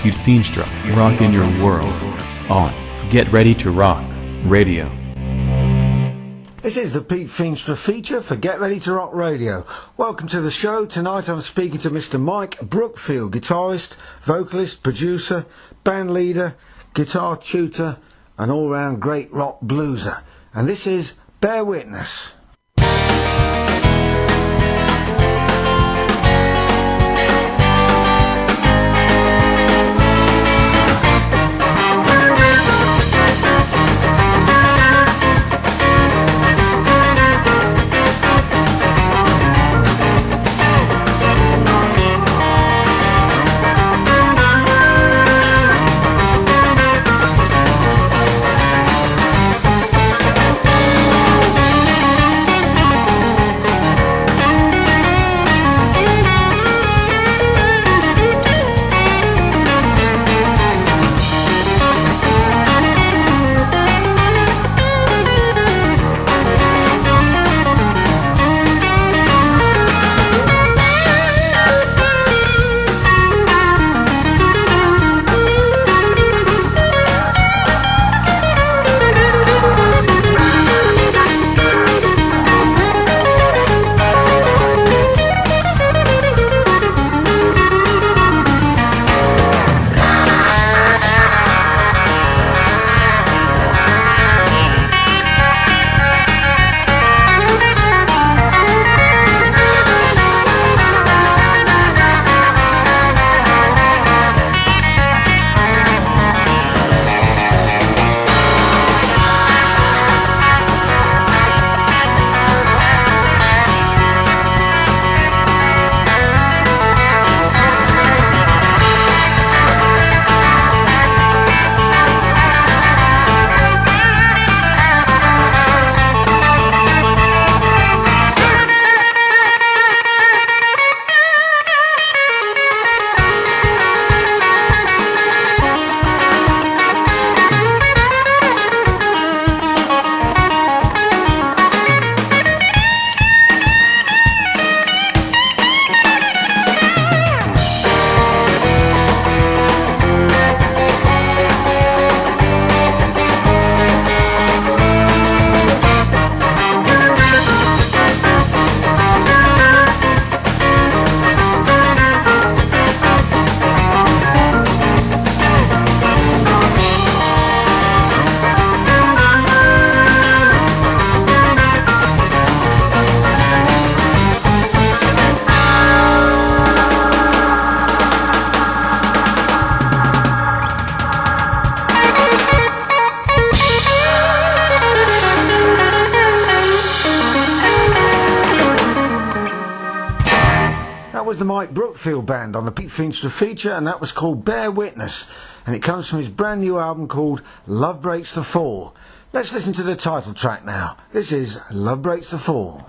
Pete Feenstra, rock in your world. On Get Ready to Rock Radio. This is the Pete Feenstra feature for Get Ready to Rock Radio. Welcome to the show. Tonight I'm speaking to Mr. Mike Brookfield, guitarist, vocalist, producer, band leader, guitar tutor, and all-round great rock blueser. And this is Bear Witness. The Mike Brookfield Band on the Pete Feenstra feature, and that was called Bear Witness, and it comes from his brand new album called Love Breaks the Fall. Let's listen to the title track now. This is Love Breaks the Fall.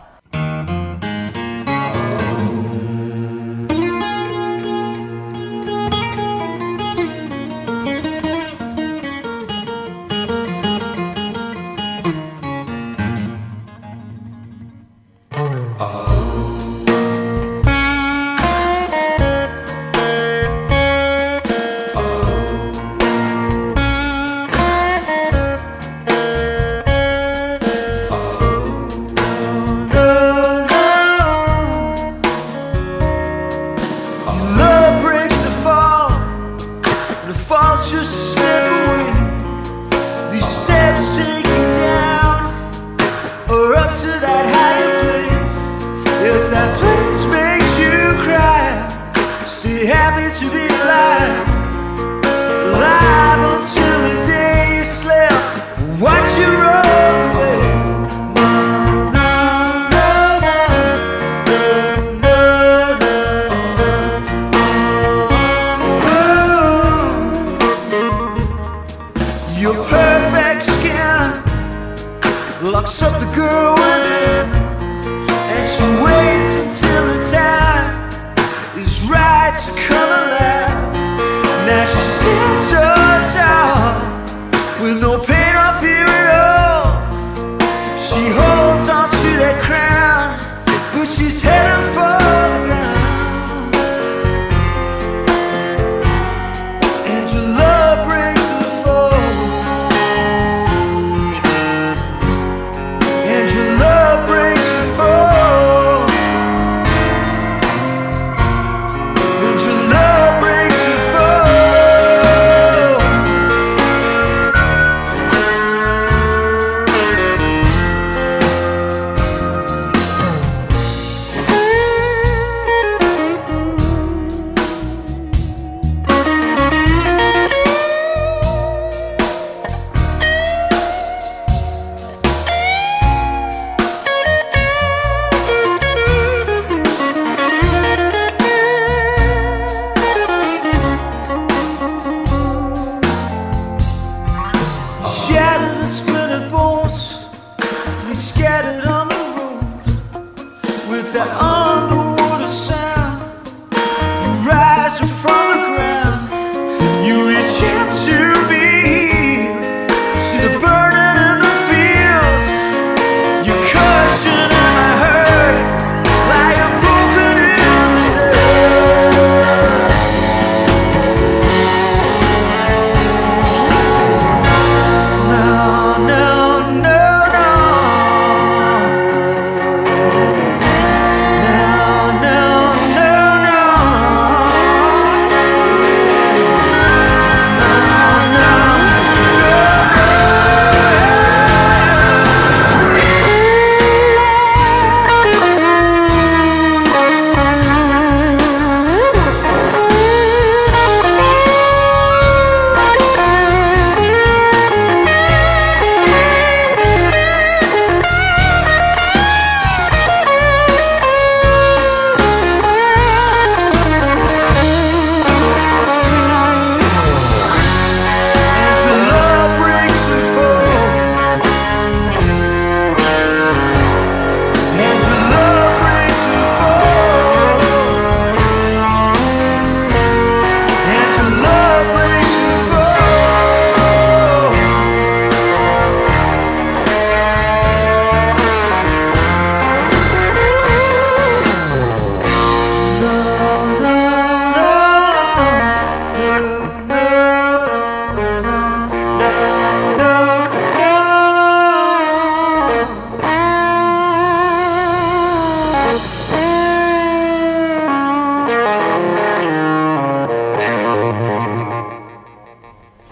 Right to come alive.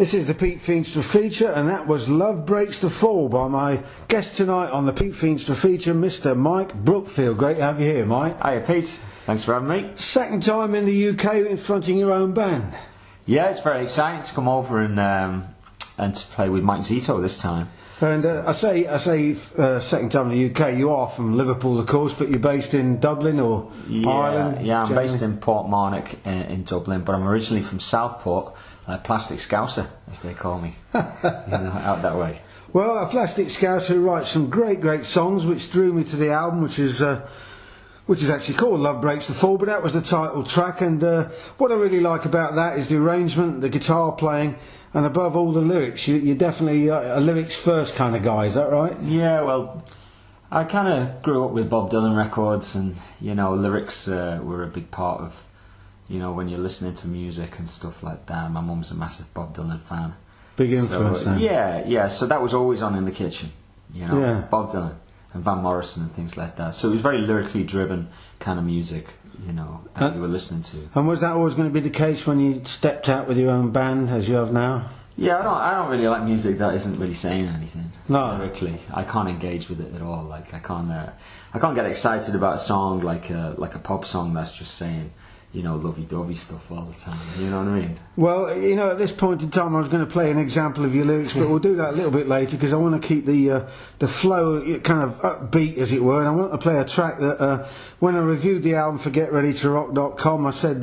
This is the Pete Feenstra feature, and that was Love Breaks the Fall by my guest tonight on the Pete Feenstra feature, Mr. Mike Brookfield. Great to have you here, Mike. Hiya, Pete. Thanks for having me. Second time in the UK in fronting your own band. Yeah, it's very exciting to come over and to play with Mike Zito this time. And I say second time in the UK. You are from Liverpool, of course, but you're based in Dublin or Ireland? Yeah, I'm generally? based in Portmarnock in Dublin, but I'm originally from Southport, Plastic Scouser, as they call me, out that way. Well, a Plastic Scouser who writes some great songs, which drew me to the album, which is actually called Love Breaks the Fall, but that was the title track. And what I really like about that is the arrangement, the guitar playing, and above all the lyrics. You're definitely a lyrics first kind of guy, is that right? Yeah, well, I kind of grew up with Bob Dylan records, and lyrics were a big part of when you're listening to music and stuff like that. My mum's a massive Bob Dylan fan. Big influence then. Yeah, so that was always on in the kitchen, Bob Dylan and Van Morrison and things like that. So it was very lyrically driven kind of music, that we were listening to. And was that always going to be the case when you stepped out with your own band, as you have now? Yeah, I don't really like music that isn't really saying anything. No. Lyrically, I can't engage with it at all. Like I can't get excited about a song like a pop song that's just saying, lovey-dovey stuff all the time. You know what I mean? Well, at this point in time I was going to play an example of your lyrics, but we'll do that a little bit later because I want to keep the flow kind of upbeat, as it were, and I want to play a track that when I reviewed the album for GetReadyToRock.com, I said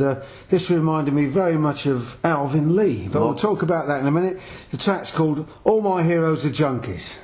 this reminded me very much of Alvin Lee, but we'll talk about that in a minute. The track's called All My Heroes Are Junkies.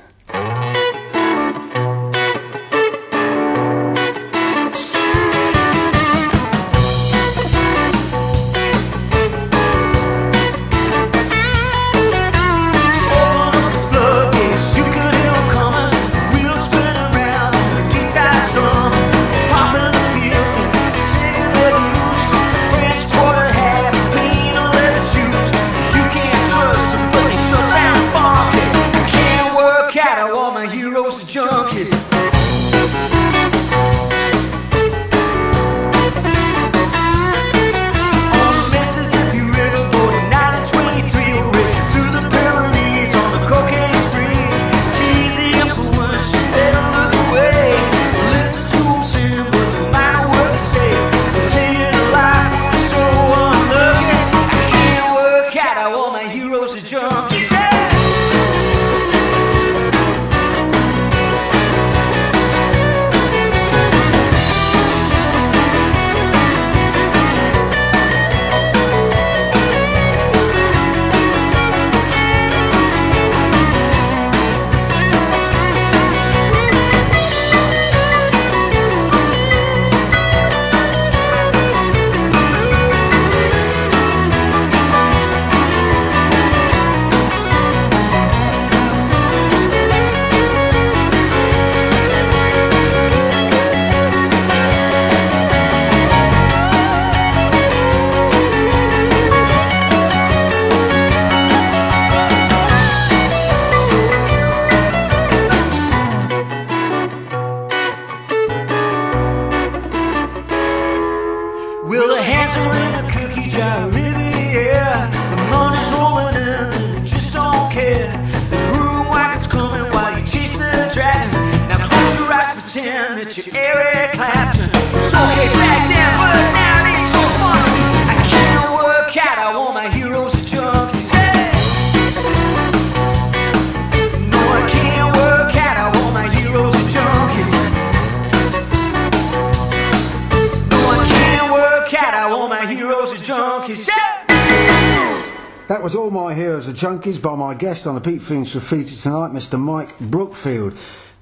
That was All My Heroes Are Junkies by my guest on the Pete Feenstra feature tonight, Mr. Mike Brookfield.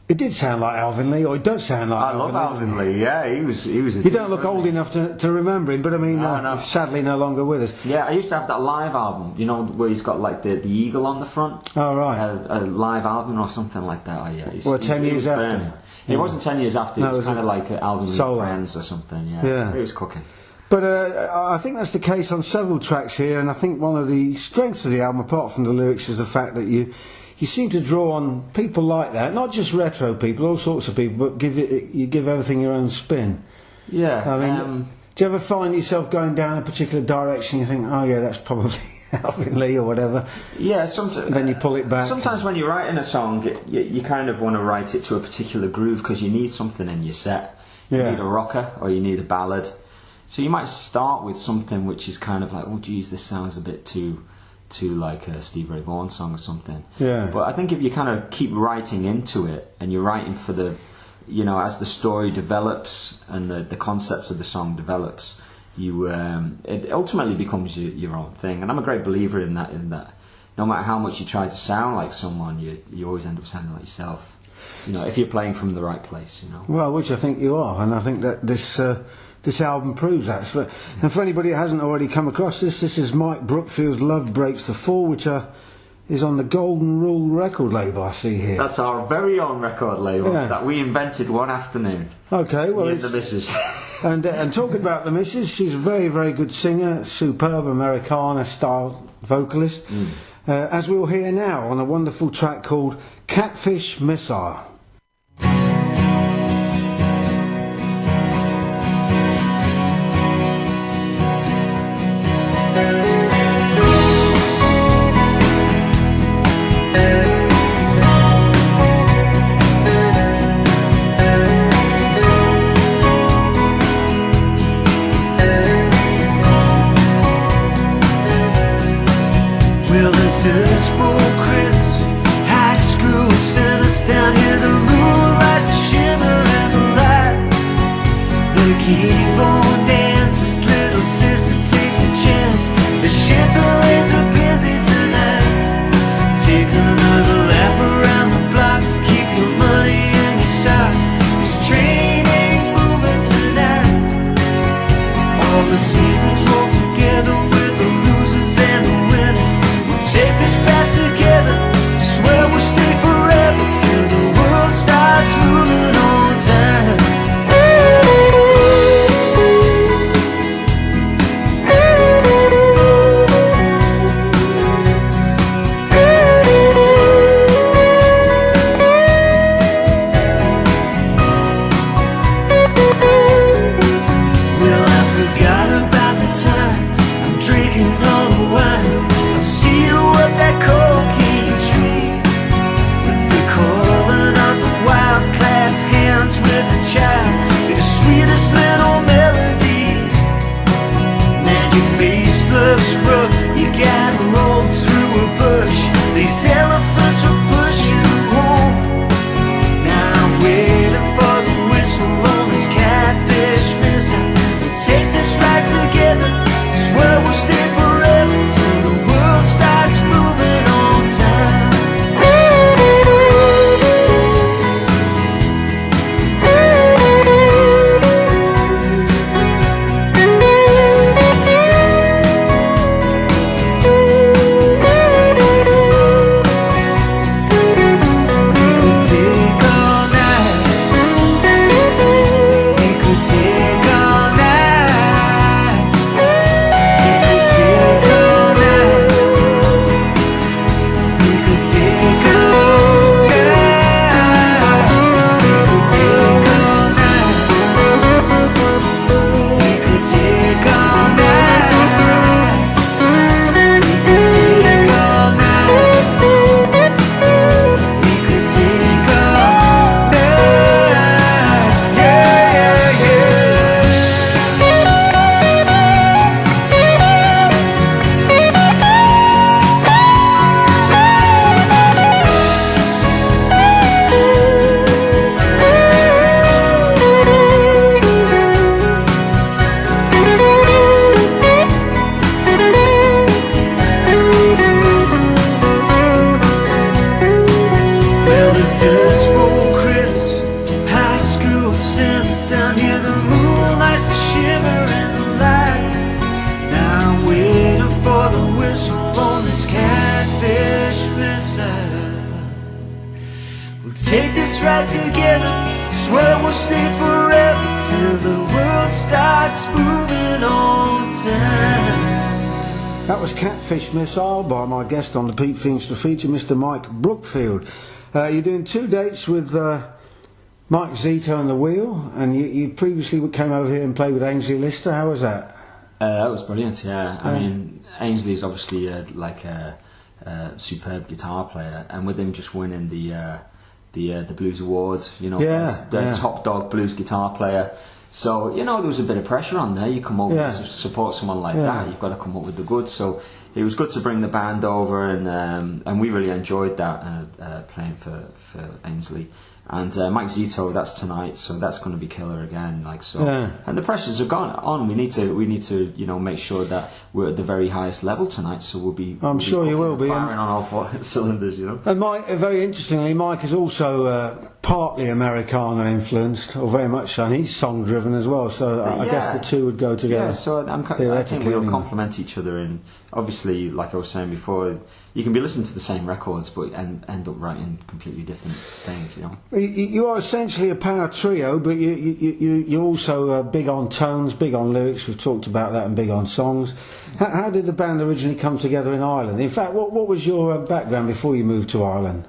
It did sound like Alvin Lee, or it does sound like I love Alvin Lee, yeah, he was a You don't look old enough to remember him, but I mean, no. He's sadly no longer with us. Yeah, I used to have that live album, where he's got like the eagle on the front. Oh, right. A live album or something like that. Oh, yeah. Well, 10 years after. It wasn't 10 years after, it was kind of like Alvin Lee solo. Friends or something, yeah. It was cooking. But I think that's the case on several tracks here, and I think one of the strengths of the album, apart from the lyrics, is the fact that you seem to draw on people like that, not just retro people, all sorts of people, but you give everything your own spin. Yeah. I mean, do you ever find yourself going down a particular direction? You think, oh yeah, that's probably Alvin Lee or whatever. Yeah, Then you pull it back. Sometimes when you're writing a song, you kind of want to write it to a particular groove because you need something in your set. You need a rocker or you need a ballad. So you might start with something which is kind of like, oh geez, this sounds a bit too like a Steve Ray Vaughan song or something. Yeah. But I think if you kind of keep writing into it and you're writing for the, as the story develops and the concepts of the song develops, it ultimately becomes your own thing. And I'm a great believer in that no matter how much you try to sound like someone, you always end up sounding like yourself. If you're playing from the right place, Well, which I think you are, and I think that this album proves that. And for anybody who hasn't already come across this is Mike Brookfield's Love Breaks the Fall, which is on the Golden Rule record label I see here. That's our very own record label that we invented one afternoon. Okay, well, it's the missus. and talking about the missus, she's a very, very good singer, superb Americana-style vocalist, as we'll hear now on a wonderful track called Catfish Missile. Well, there's dismal critics, high school sinners down here. The moonlight's the shimmer and the light. The keyboard dances, little sister takes a chance. The Chevrolet's are busy tonight. Take another lap around the block, keep your money in your sock. This train ain't moving tonight. All the seasons roll together with the losers and the winners. Take this path together, swear we'll stay forever till the world starts moving on time. Well, I forgot about the time I'm drinking all the wine. See you up that cocaine tree, with the calling of the wild clap hands with a child, be the sweetest little melody. Man, your face looks rough, you gotta roll through a bush. These elephants will push you home. Now I'm waiting for the whistle on this catfish missile. We'll take this ride together, swear we'll stay forever till the world starts moving on time. Take this ride together, swear we'll stay forever till the world starts moving on time. That was Catfish Missile by my guest on the Pete Feenstra feature, Mr. Mike Brookfield. You're doing 2 dates with Mike Zito and the Wheel, and you previously came over here and played with Ainsley Lister. How was that? That was brilliant. Yeah, I mean, Ainsley is obviously a superb guitar player, and with him just winning the Blues Awards, the top dog blues guitar player. So there was a bit of pressure on there. You come over to support someone like that, you've got to come up with the goods. So it was good to bring the band over, and we really enjoyed that playing for Ainsley. And Mike Zito, that's tonight, so that's going to be killer again. And the pressures have gone on. We need to make sure that we're at the very highest level tonight. So I'm sure you will be firing on all four cylinders. And Mike, very interestingly, Mike is also partly Americana influenced, or very much so. And he's song driven as well. So I guess the two would go together. Yeah, so I think we'll complement each other. And obviously, like I was saying before, you can be listening to the same records, but end up writing completely different things. You are essentially a power trio, but you're also big on tones, big on lyrics. We've talked about that, and big on songs. How did the band originally come together in Ireland? In fact, what was your background before you moved to Ireland?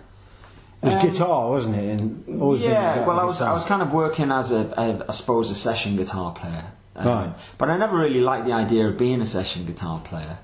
It was guitar, wasn't it? I was kind of working as I suppose a session guitar player, right. But I never really liked the idea of being a session guitar player.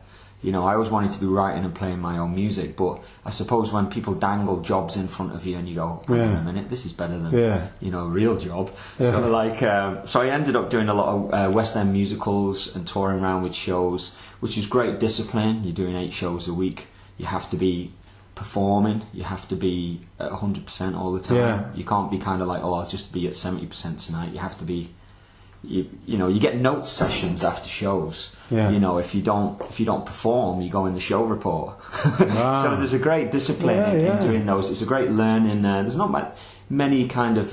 I always wanted to be writing and playing my own music, but I suppose when people dangle jobs in front of you and you go, wait a minute, this is better than a real job. Yeah. So I ended up doing a lot of West End musicals and touring around with shows, which is great discipline. You're doing 8 shows a week. You have to be performing. You have to be at 100% all the time. Yeah. You can't be kind of like, I'll just be at 70% tonight. You have to be. You get note sessions after shows. Yeah. If you don't perform, you go in the show report. Wow. So there's a great discipline in doing those. It's a great learning. There's not many kind of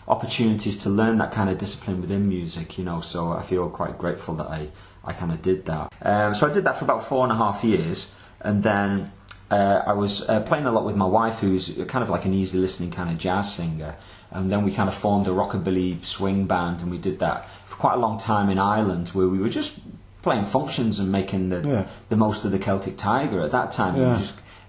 opportunities to learn that kind of discipline within music. So I feel quite grateful that I kind of did that. So I did that for about 4.5 years, and then I was playing a lot with my wife, who's kind of like an easy listening kind of jazz singer. And then we kind of formed a rockabilly swing band, and we did that for quite a long time in Ireland, where we were just playing functions and making the most of the Celtic Tiger. At that time,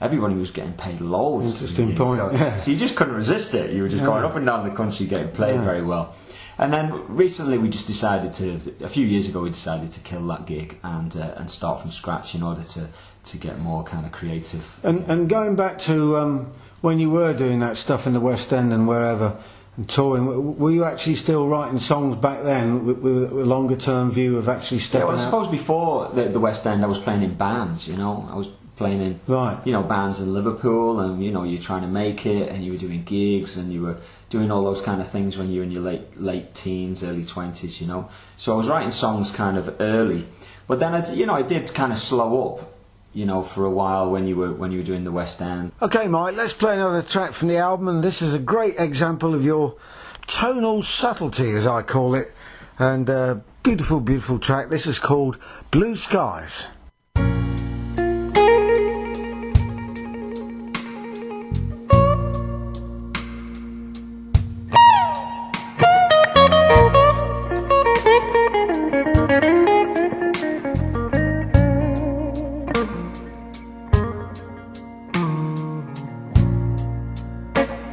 everybody was getting paid loads. Interesting point. So you just couldn't resist it. You were just going up and down the country getting played very well. And then recently we just decided a few years ago we decided to kill that gig and start from scratch in order to get more kind of creative. And going back to when you were doing that stuff in the West End and wherever and touring, were you actually still writing songs back then with a longer term view of actually stepping out? I suppose before the West End I was playing in bands, I was playing in bands in Liverpool, and you're trying to make it, and you were doing gigs, and you were doing all those kind of things when you were in your late teens, early 20s, So I was writing songs kind of early, but then I did kind of slow up, for a while when you were doing the West End. Okay, Mike, let's play another track from the album, and this is a great example of your tonal subtlety, as I call it, and beautiful, beautiful track. This is called Blue Skies.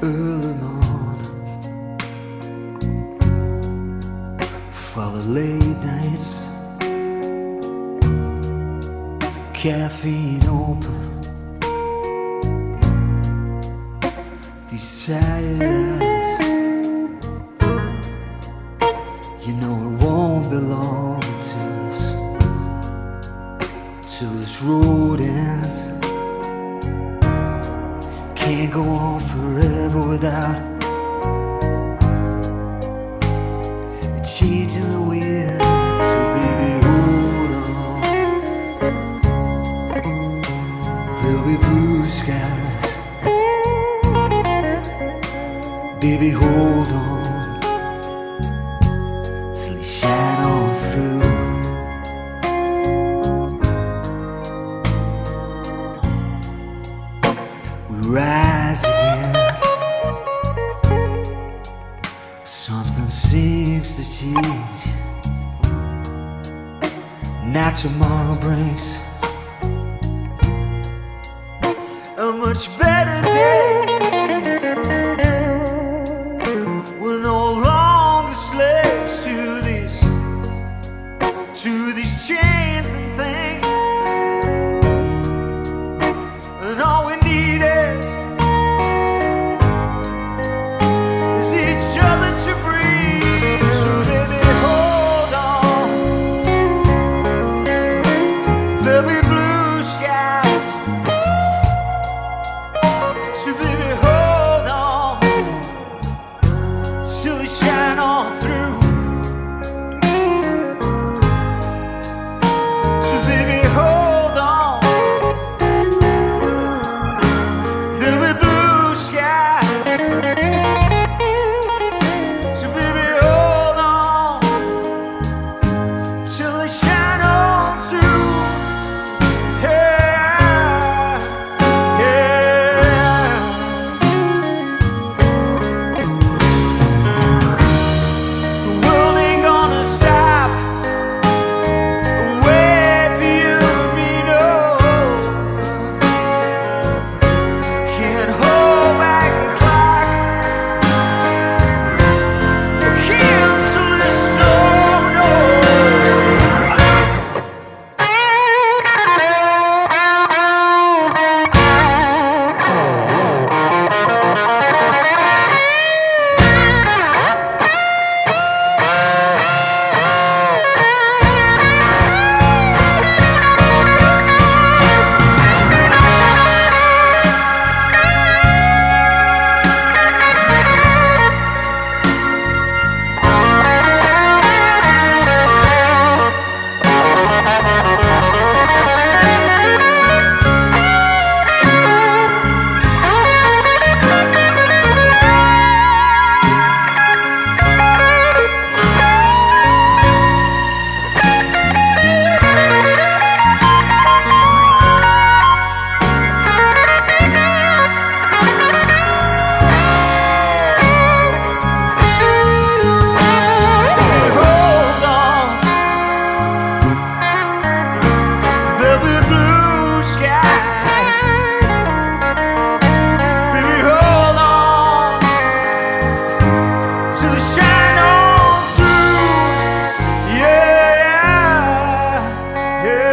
Early mornings, for the late nights, caffeine open, these tired eyes, it won't be long till this road ends. Can't go on forever without changing the wind. So baby, hold on. There'll be blue skies. Baby, hold on till they shine on through. Rise again. Something seems to change. Now tomorrow brings a much better day. We're no longer slaves to these to these chains and things. And all we need is each other to breathe. So baby, hold on. There'll be blue skies. So baby, hold on till they shine all through. So baby, hold on. There'll be blue skies. So baby, hold on till they shine all through. Yeah, yeah. The world ain't gonna stop. Wait for you and me, no. Can't hold back the clock. Cancel this song, no. Hold on. There'll be blue skies. Baby, hold on till they shine all through. Yeah, yeah.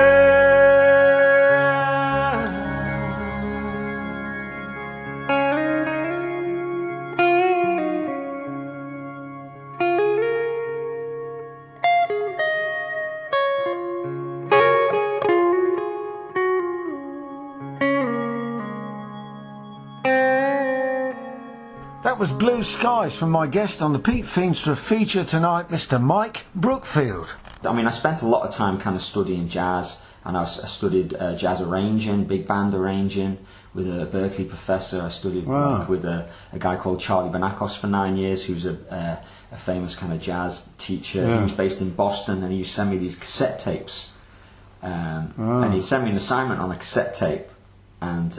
That was Blue Skies from my guest on the Pete Feenstra feature tonight, Mr. Mike Brookfield. I mean, I spent a lot of time kind of studying jazz, and I studied jazz arranging, big band arranging with a Berkeley professor. I studied work with a guy called Charlie Benakos for 9 years, who's a famous kind of jazz teacher. He was based in Boston, and he used to send me these cassette tapes. And he'd send me an assignment on a cassette tape, and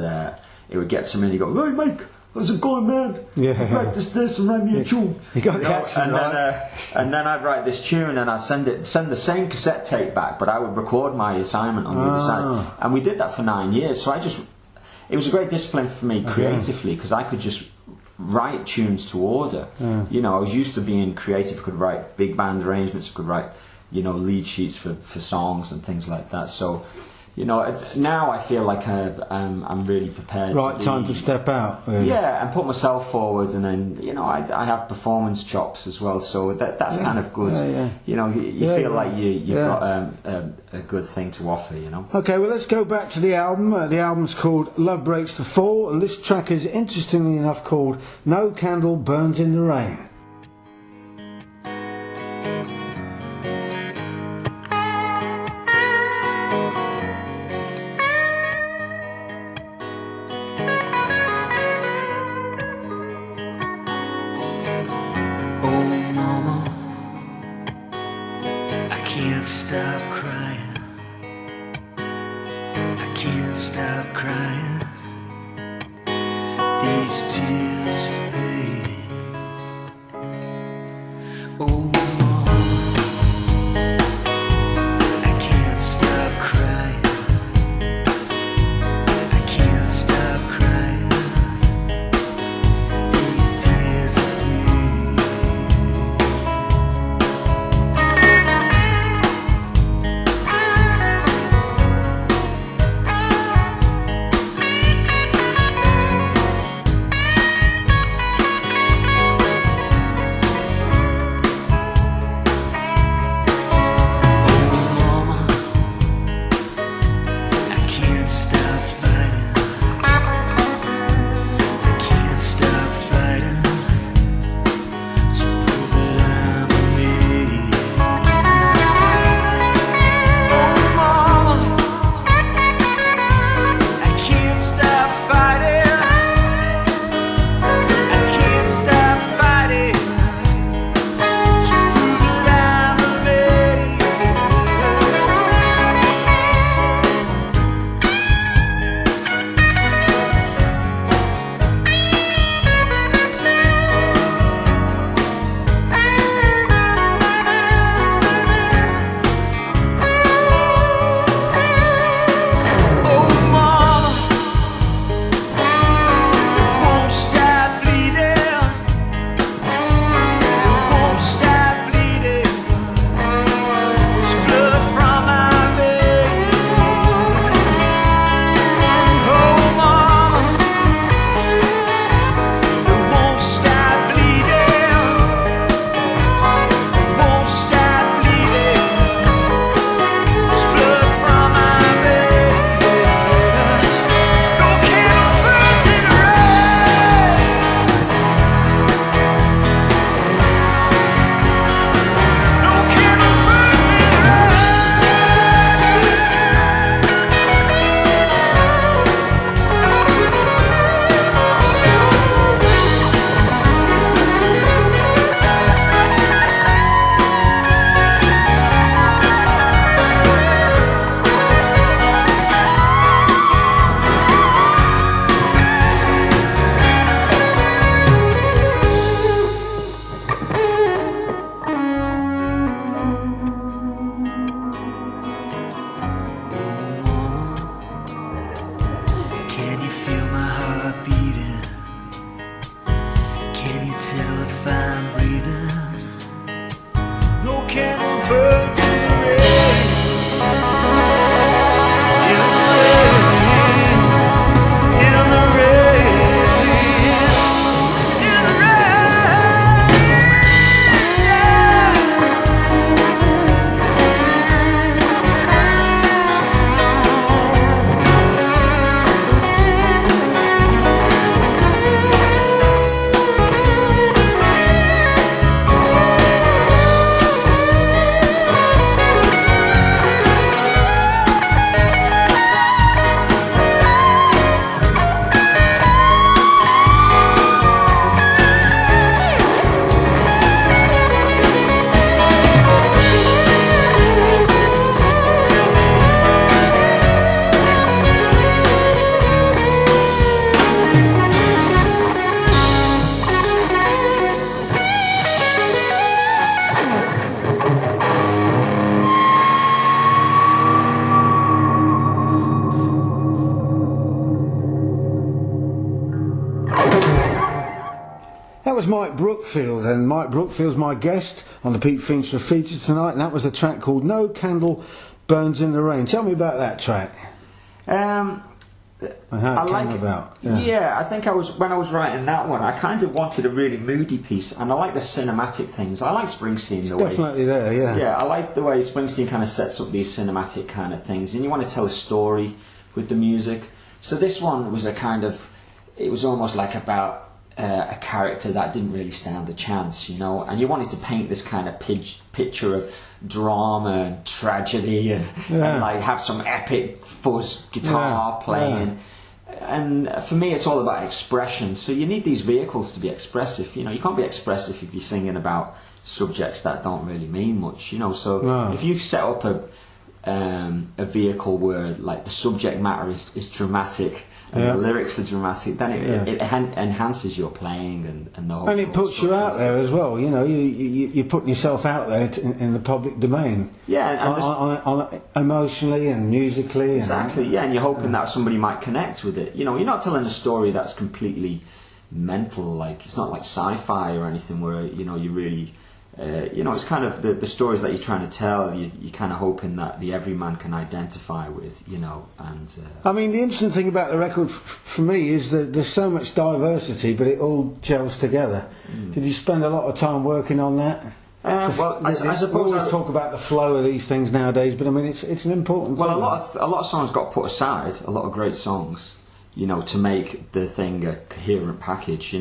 it would get to me and he'd go, "Hey Mike, how's it going, man? Yeah. Practice this and write me a tune." You got the accent right. And then I'd write this tune and I'd send the same cassette tape back, but I would record my assignment on the other side. And we did that for 9 years. So it was a great discipline for me creatively, because I could just write tunes to order. You know, I was used to being creative. I could write big band arrangements. I could write, you know, lead sheets for songs and things like that. So, you know, now I feel like I'm really prepared. Right, time to step out. Really. Yeah, and put myself forward, and then, you know, I have performance chops as well, so that's kind of good. You know, you feel like you've got a good thing to offer, you know. Okay, well, let's go back to the album. The album's called Love Breaks the Fall, and this track is interestingly enough called No Candle Burns in the Rain. Can't stop crying. I can't stop crying. These tears fade. Oh, I can't stop crying. I can't stop crying. These tears fade. was Mike Brookfield, and Mike Brookfield's my guest on the Pete Feenstra feature tonight, and that was a track called No Candle Burns in the Rain. Tell me about that track. And how it came about. Yeah, I think when I was writing that one, I kind of wanted a really moody piece, and I like the cinematic things. I like Springsteen. It's definitely there, yeah. Yeah, I like the way Springsteen kind of sets up these cinematic kind of things, and you want to tell a story with the music. So this one was it was almost like about a character that didn't really stand a chance, and you wanted to paint this kind of picture of drama and tragedy and like have some epic fuzz guitar playing. And for me it's all about expression, so you need these vehicles to be expressive. You can't be expressive if you're singing about subjects that don't really mean much, so if you set up a vehicle where like the subject matter is dramatic and the lyrics are dramatic, then it enhances your playing and the whole. And it puts you out there as well. You're putting yourself out there in the public domain. Yeah, on emotionally and musically. Exactly. And you're hoping that somebody might connect with it. You're not telling a story that's completely mental. Like it's not like sci-fi or anything where you really. It's kind of the stories that you're trying to tell. You're kind of hoping that the everyman can identify with, and. I mean, the interesting thing about the record for me is that there's so much diversity, but it all gels together. Did you spend a lot of time working on that? I suppose we always talk about the flow of these things nowadays, but I mean, it's an important. Well, thing. a lot of songs got put aside. A lot of great songs. To make the thing a coherent package,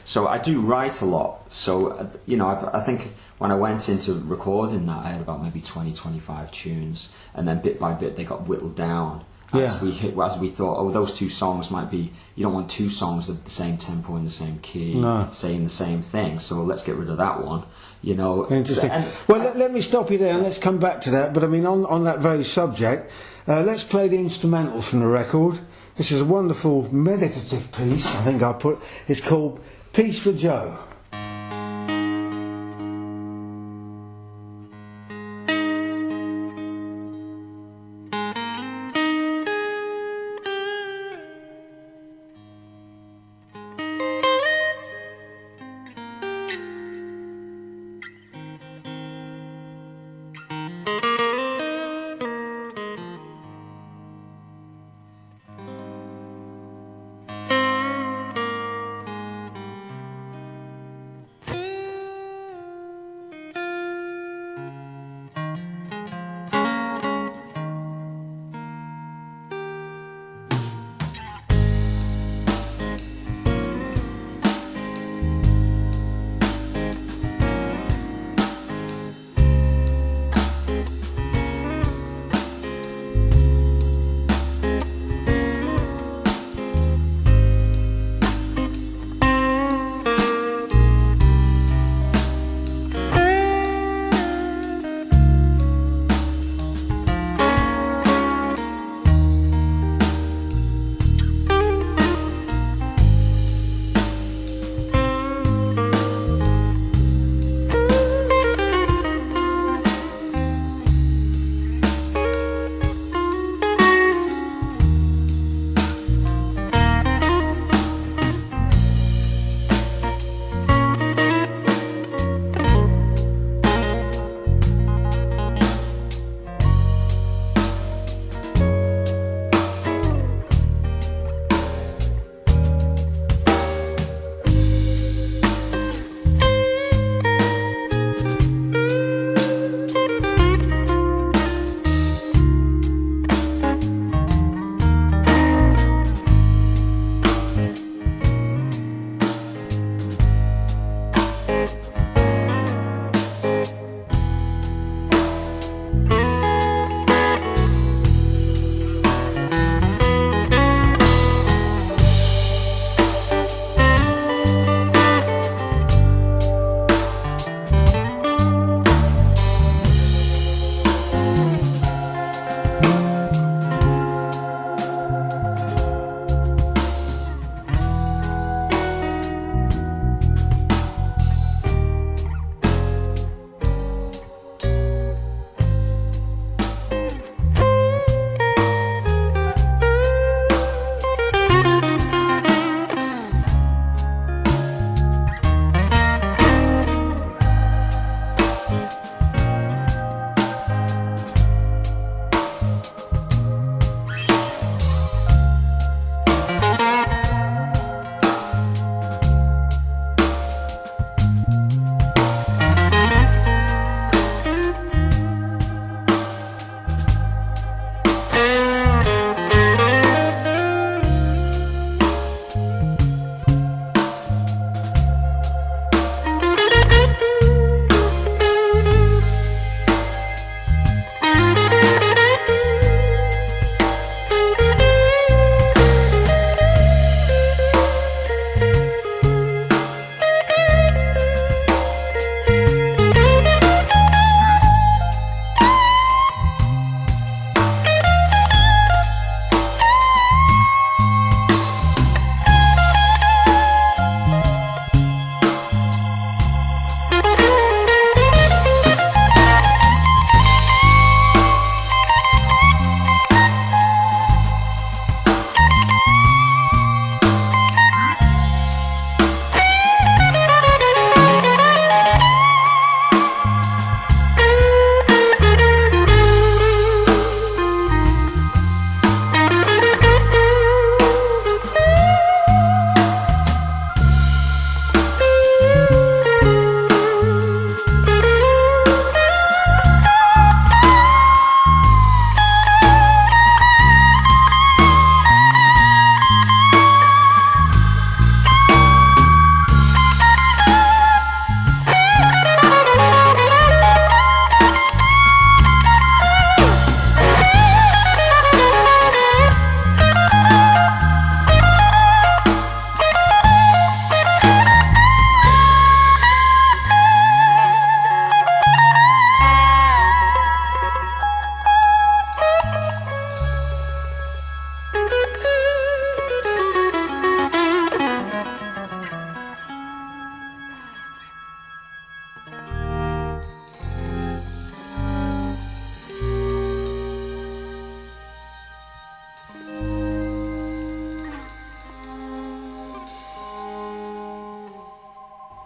So I do write a lot. So, I think when I went into recording that, I had about maybe 20, 25 tunes, and then bit by bit they got whittled down. As we thought, those two songs might be. You don't want two songs of the same tempo in the same key, saying the same thing. So let's get rid of that one. Interesting. Let me stop you there, and let's come back to that. But I mean, on that very subject, let's play the instrumental from the record. This is a wonderful meditative piece, I think it's called Peace for Joe.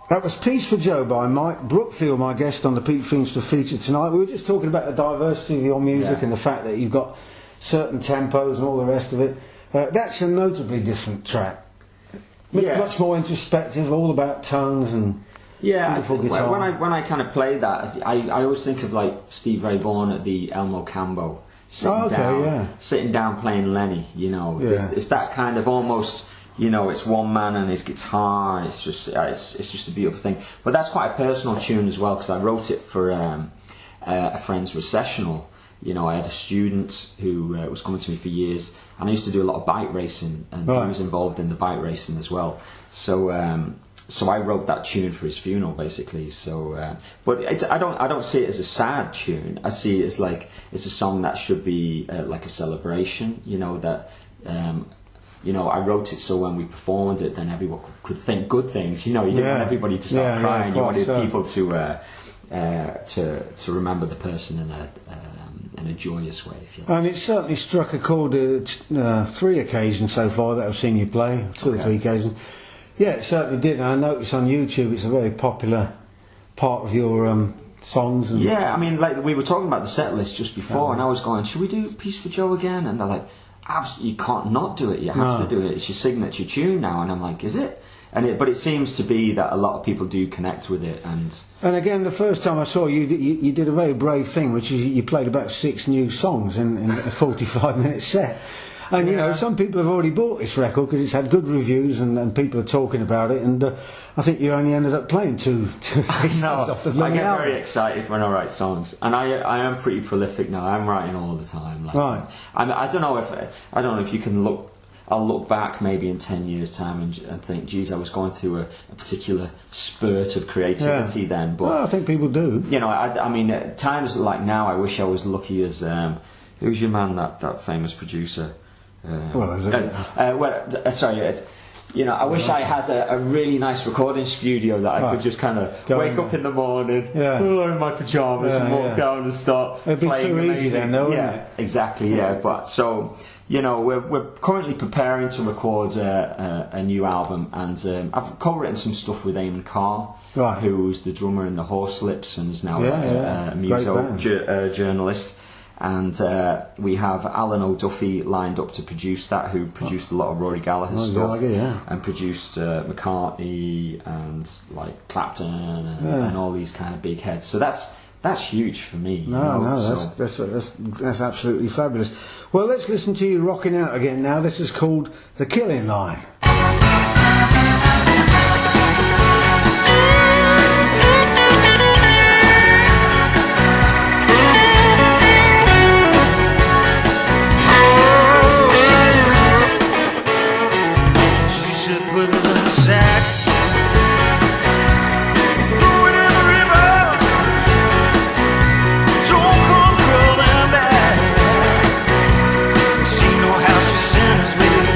That was Peace for Joe by Mike Brookfield, my guest on the Pete Feenstra feature tonight. We were just talking about the diversity of your music and the fact that you've got certain tempos and all the rest of it. That's a notably different track. Much more introspective, all about tongues and beautiful guitar. When I kind of play that, I always think of like Steve Ray Vaughan at the Elmo Cambo sitting down playing Lenny. You know, it's that kind of almost. You know, it's one man and his guitar. It's just a beautiful thing. But that's quite a personal tune as well, because I wrote it for a friend's recessional. You know, I had a student who was coming to me for years, and I used to do a lot of bike racing, and he was involved in the bike racing as well. So I wrote that tune for his funeral, basically. But I don't see it as a sad tune. I see it as like it's a song that should be like a celebration. You know that. You know, I wrote it so when we performed it, then everyone could think good things. You know, you didn't want everybody to start crying. You wanted people to remember the person in a joyous way. If you like. And it certainly struck a chord at 3 occasions so far that I've seen you play, 2 or 3 occasions. Yeah, it certainly did. And I noticed on YouTube it's a very popular part of your songs. And I mean, like we were talking about the set list just before, and I was going, should we do Peace for Joe again? And they're like, absolutely, you can't not do it. You have to do it. It's your signature tune now. And I'm like, is it? But it seems to be that a lot of people do connect with it. And again, the first time I saw you, you did a very brave thing, which is you played about 6 new songs in a 45-minute set. And you know, some people have already bought this record because it's had good reviews and people are talking about it. And I think you only ended up playing two songs off the I get album. very excited when I write songs, and I am pretty prolific now. I'm writing all the time. Like, right. I don't know if you can look. I'll look back maybe in 10 years' time and think, geez, I was going through a particular spurt of creativity then. But I think people do. You know, I mean, at times like now, I wish I was lucky as who's your man, that famous producer. You know, I wish I had a really nice recording studio that I could just kind of wake up in the morning, in my pyjamas, and walk down and start It'd be playing too amazing. easy then, though, wouldn't it? Exactly. Yeah, but so you know, we're currently preparing to record a new album, and I've co-written some stuff with Eamon Carr, who's the drummer in the Horselips and is now a muso journalist. And we have Alan O'Duffy lined up to produce that, who produced a lot of Rory Gallagher's stuff, and produced McCartney and like Clapton and all these kind of big heads. So that's huge for me. That's absolutely fabulous. Well, let's listen to you rocking out again now. This is called The Killing Line. Sinners, baby.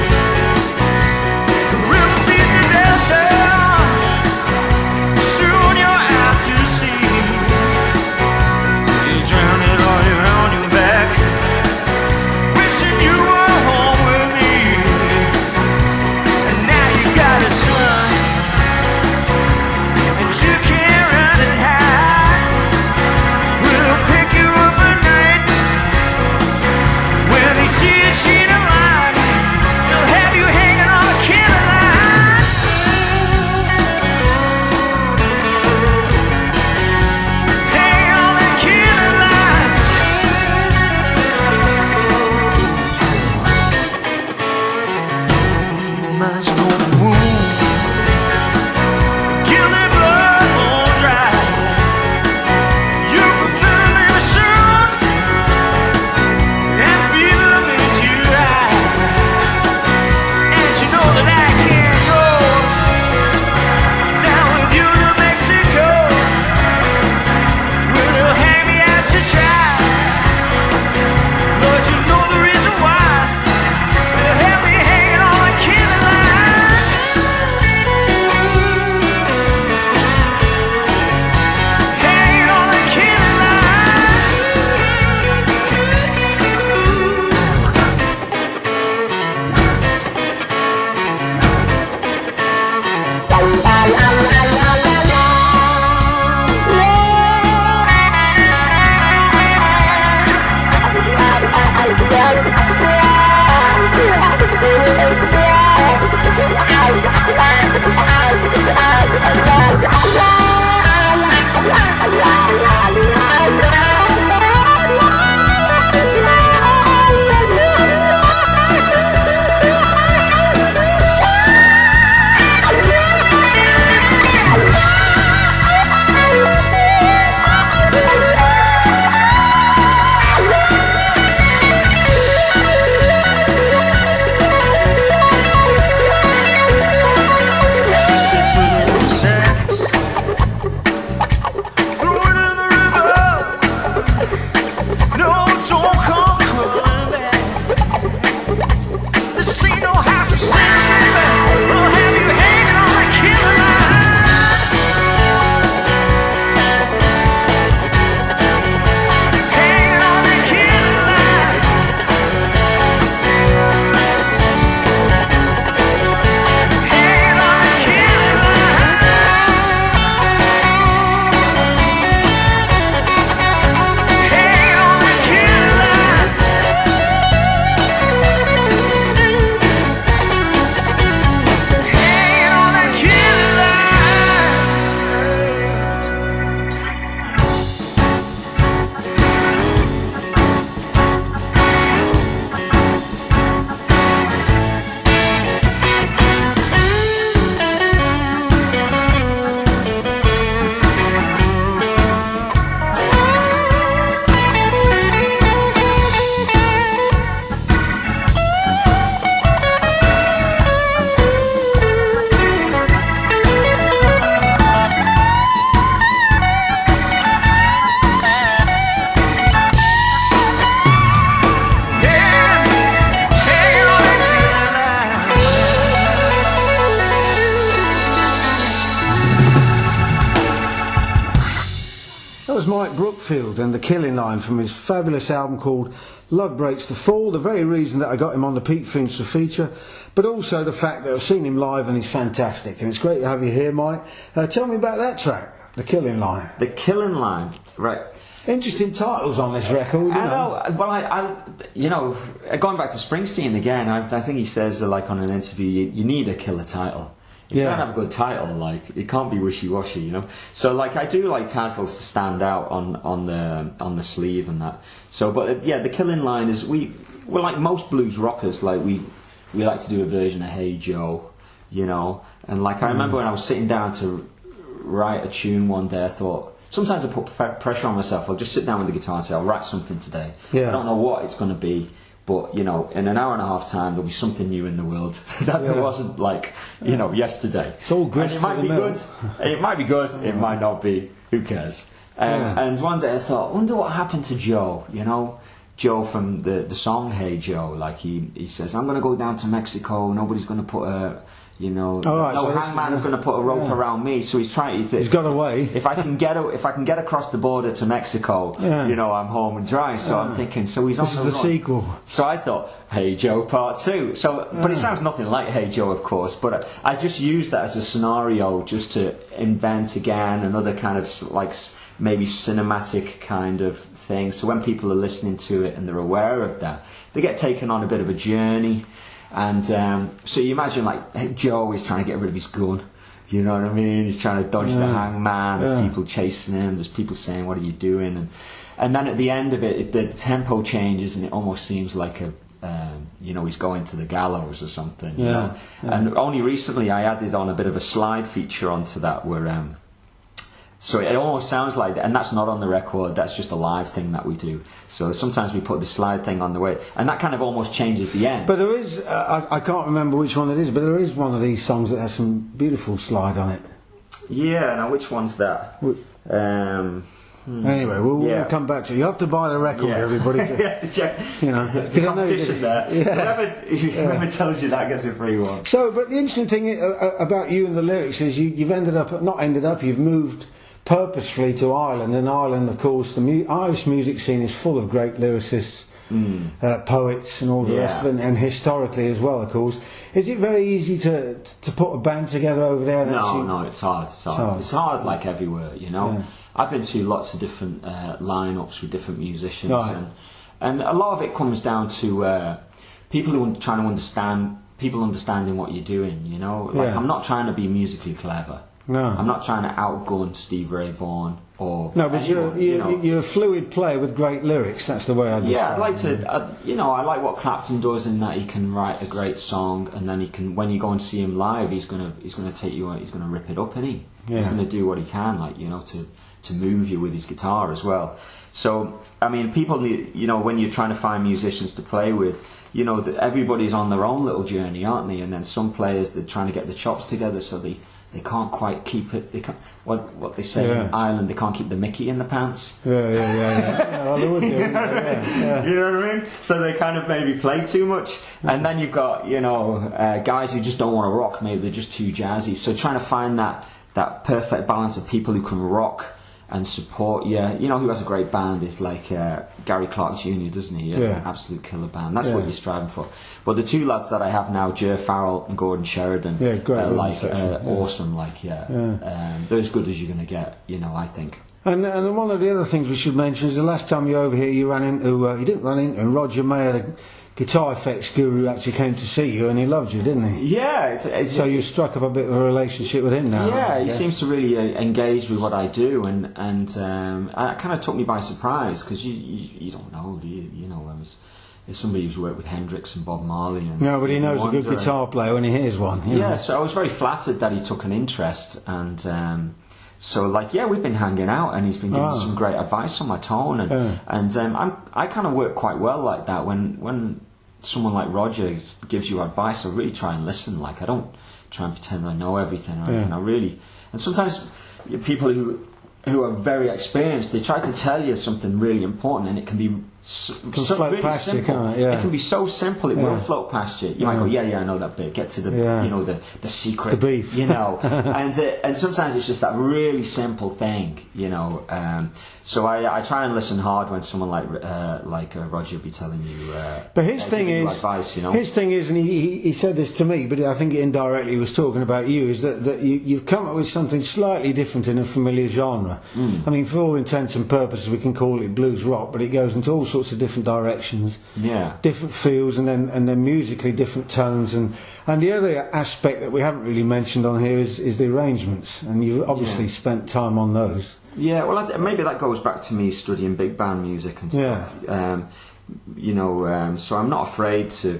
so-called crawling back. This ain't no house of sins, baby. We'll have you hanging on the killer line. Hanging on the killer line. Hanging on the killer line. Hanging on the killer line. Hanging on the killer line. That was Mike Brookfield and the Killing Line from his fabulous album called Love Breaks the Fall, the very reason that I got him on the Pete Feenstra feature, but also the fact that I've seen him live and he's fantastic. And it's great to have you here, Mike. Tell me about that track, The Killing Line. The Killing Line, right. Interesting titles on this record, you I know. know. Well, I you know, going back to Springsteen again, I think he says, like on an interview, you need a killer title. If you Yeah. don't have a good title, like it can't be wishy-washy, you know. So, like, I do like titles to stand out on the sleeve and that. So, but yeah, the Killing Line is we're like most blues rockers, like we like to do a version of Hey Joe, you know. And like I remember when I was sitting down to write a tune one day, I thought, sometimes I put pressure on myself. I'll just sit down with the guitar and say, I'll write something today. Yeah. I don't know what it's going to be, but, you know, in an hour and a half time, there'll be something new in the world that there wasn't, like, you know, yesterday. It's all grist And it might for be the mill. good. It might be good. It might not be. Who cares? And one day I thought, I wonder what happened to Joe, you know? Joe from the song Hey Joe, like he says, I'm going to go down to Mexico, nobody's going to put a, you know, Oh, right, no so this hangman's is- going to put a rope around me. So he's trying to. He's got away. If I can get across the border to Mexico, Yeah. you know, I'm home and dry. So I'm thinking, so he's This on is the the run. sequel. So I thought, Hey Joe Part 2. So, but it sounds nothing like Hey Joe, of course. But I just used that as a scenario just to invent again another kind of like maybe cinematic kind of thing. So when people are listening to it and they're aware of that, they get taken on a bit of a journey. And so you imagine like hey, Joe is trying to get rid of his gun. You know what I mean? He's trying to dodge the hangman. There's people chasing him. There's people saying, "What are you doing?" And then at the end of it, the tempo changes, and it almost seems like a, you know, he's going to the gallows or something. You know? And only recently, I added on a bit of a slide feature onto that, where so it almost sounds like that, and that's not on the record. That's just a live thing that we do. So sometimes we put the slide thing on the way, and that kind of almost changes the end. But there is, I can't remember which one it is, but there is one of these songs that has some beautiful slide on it. Yeah. Now, which one's that? Anyway, we'll come back to it. You have to buy the record, everybody. You have to check. You know, It's a competition there. Yeah. Whoever tells you that gets a free one. So, but the interesting thing about you and the lyrics is you've you've moved purposefully to Ireland, and Ireland, of course, the Irish music scene is full of great lyricists, poets, and all the rest of it, and historically as well, of course. Is it very easy to put a band together over there? No, it's hard. It's hard like everywhere, you know. Yeah. I've been through lots of different lineups with different musicians, Right. and a lot of it comes down to people who are trying to understand, people understanding what you're doing, you know. Like, I'm not trying to be musically clever. No. I'm not trying to outgun Steve Ray Vaughan or No, but anyone, you're a fluid player with great lyrics. That's the way I describe it. Yeah, I'd like to. You know, I like what Clapton does in that he can write a great song, and then he can. When you go and see him live, he's gonna take you. He's gonna rip it up, isn't he? Yeah. He's gonna do what he can, like, you know, to move you with his guitar as well. So, I mean, people need. You know, when you're trying to find musicians to play with, you know, everybody's on their own little journey, aren't they? And then some players, they're trying to get the chops together, so they they can't quite keep it. They can't, what they say in Ireland, they can't keep the Mickey in the pants. Yeah. Well, they would do. You know what I mean? You know what I mean? So they kind of maybe play too much, and then you've got guys who just don't want to rock. Maybe they're just too jazzy. So trying to find that perfect balance of people who can rock and support you. You know who has a great band is like Gary Clark Jr., doesn't he? He has an absolute killer band. That's what you're striving for. But the two lads that I have now, Jer Farrell and Gordon Sheridan, awesome. They're as good as you're going to get, I think. And one of the other things we should mention is the last time you were over here, you didn't run into Roger Mayer, the guitar effects guru, actually came to see you, and he loved you, didn't he? Yeah. So you struck up a bit of a relationship with him now. Yeah, he seems to really engage with what I do, and it kind of took me by surprise, because you don't know, do you? As somebody who's worked with Hendrix and Bob Marley. No, but he knows a good guitar player when he hears one. Yeah, so I was very flattered that he took an interest, and we've been hanging out, and he's been giving some great advice on my tone, I kind of work quite well like that. When someone like Roger gives you advice, I really try and listen. Like, I don't try and pretend I know everything or anything. I really, and sometimes people who are very experienced, they try to tell you something really important, and it can be really simple. It can be so simple, it will float past you. You might go, I know that bit. Get to the the secret, the beef, and sometimes it's just that really simple thing, So I try and listen hard when someone like Roger will be telling you. But his thing is, advice, his thing is, and he said this to me, but I think indirectly he was talking about you, is that you've come up with something slightly different in a familiar genre. I mean, for all intents and purposes, we can call it blues rock, but it goes into all sorts of different directions, different feels, and then musically different tones, and the other aspect that we haven't really mentioned on here is the arrangements, and you obviously spent time on those. Yeah, well, maybe that goes back to me studying big band music and stuff. So I'm not afraid to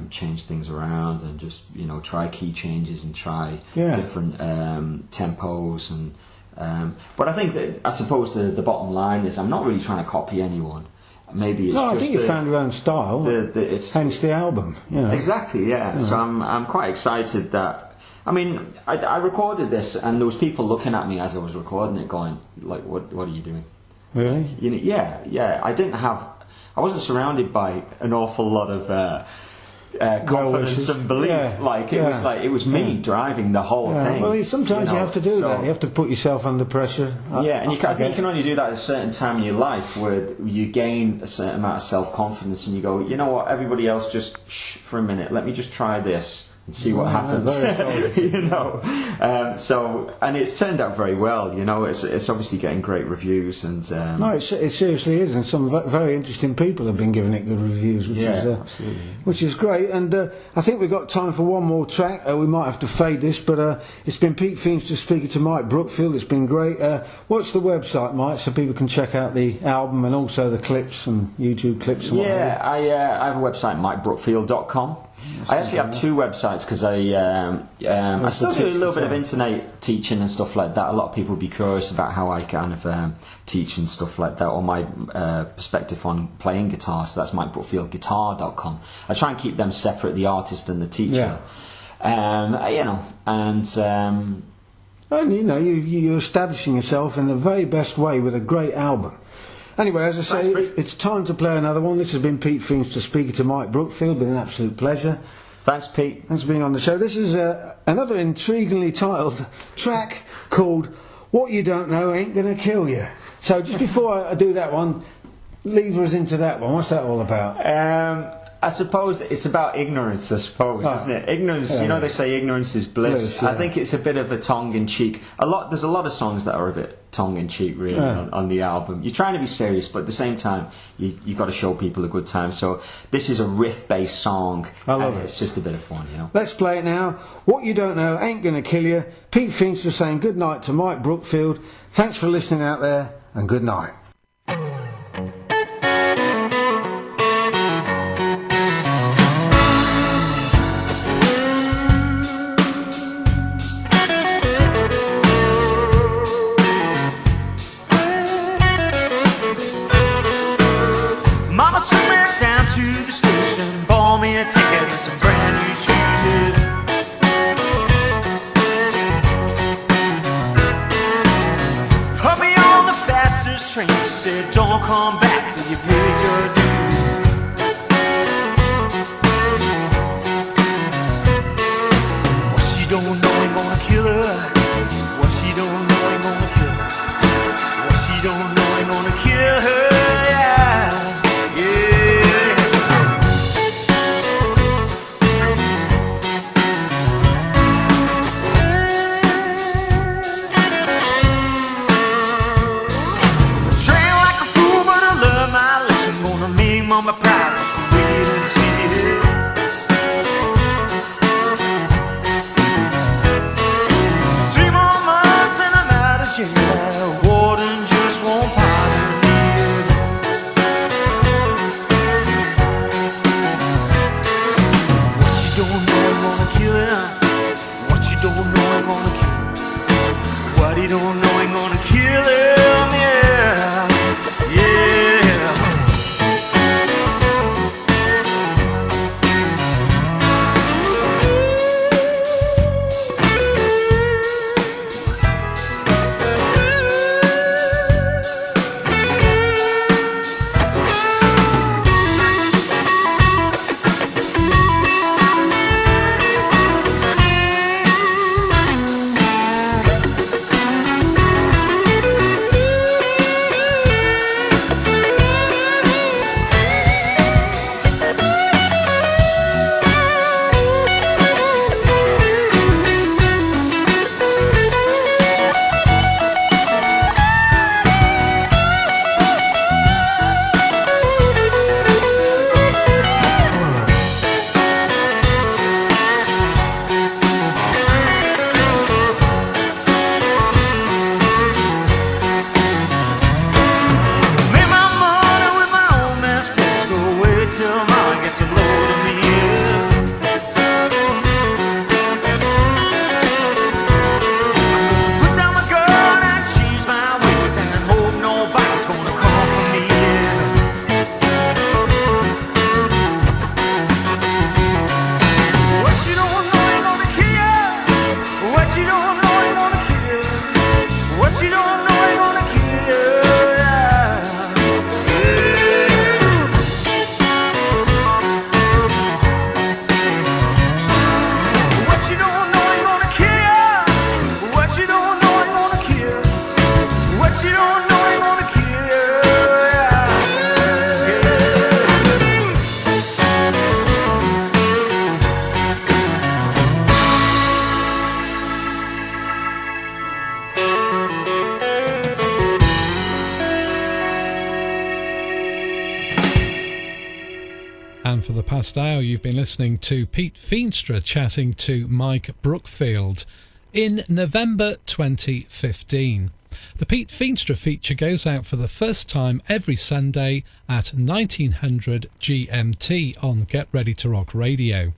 change things around and just try key changes and try different tempos and. But I suppose the bottom line is I'm not really trying to copy anyone. Maybe it's I think you found your own style. Hence the album. Exactly. Yeah. So I'm quite excited that. I mean, I recorded this, and there was people looking at me as I was recording it, going, like, "What are you doing?" Really? I wasn't surrounded by an awful lot of confidence and belief. It was me driving the whole thing. Well, sometimes you have to do that. You have to put yourself under pressure. And I think you can only do that at a certain time in your life, where you gain a certain amount of self-confidence, and you go, you know what, everybody else, just shh for a minute. Let me just try this. And see what happens, and it's turned out very well. It's obviously getting great reviews, and no, it seriously is, and some very interesting people have been giving it good reviews, which is great. And I think we've got time for one more track. We might have to fade this, but it's been Pete Feenstra speaking to Mike Brookfield. It's been great. What's the website, Mike, so people can check out the album and also the clips and YouTube clips? And I have a website, mikebrookfield.com. I actually have two websites, because I still do a little bit of internet teaching and stuff like that. A lot of people would be curious about how I kind of teach and stuff like that, or my perspective on playing guitar. So that's mikebrookfieldguitar.com. I try and keep them separate, the artist and the teacher. You're establishing yourself in the very best way with a great album. Anyway, as I say, it's time to play another one. This has been Pete Feenstra speaking to Mike Brookfield. Been an absolute pleasure. Thanks, Pete. Thanks for being on the show. This is another intriguingly titled track called What You Don't Know Ain't Gonna Kill You. So just before I do that one, lead us into that one. What's that all about? I suppose it's about ignorance, isn't it? Ignorance, they say ignorance is bliss. I think it's a bit of a tongue-in-cheek. There's a lot of songs that are a bit tongue-in-cheek, really, on the album. You're trying to be serious, but at the same time, you got to show people a good time. So this is a riff-based song. I love it. It's just a bit of fun, Let's play it now. What You Don't Know Ain't Gonna Kill You. Pete Feenstra saying good night to Mike Brookfield. Thanks for listening out there, and good night. Mama took me down to the station, bought me a ticket and some brand new shoes. cream on my pride, just wait and see it. Just 3 more months and I'm out of jail. Warden just won't pardon me. What you don't know, I'm gonna kill him. What you don't know, I'm gonna kill him. What you don't know, I'm gonna kill him, yeah, yeah. And for the past hour you've been listening to Pete Feenstra chatting to Mike Brookfield in November 2015. The Pete Feenstra feature goes out for the first time every Sunday at 1900 GMT on Get Ready to Rock Radio.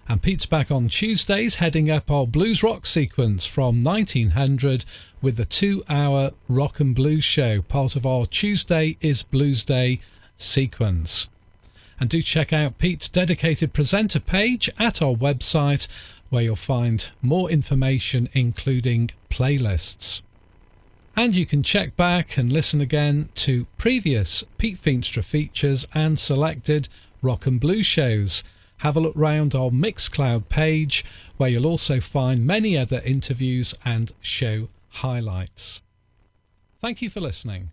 And Pete's back on Tuesdays heading up our blues rock sequence from 1900 with the 2-hour rock and blues show, part of our Tuesday is Blues Day sequence. And do check out Pete's dedicated presenter page at our website, where you'll find more information including playlists. And you can check back and listen again to previous Pete Feenstra features and selected rock and blues shows. Have a look round our Mixcloud page, where you'll also find many other interviews and show highlights. Thank you for listening.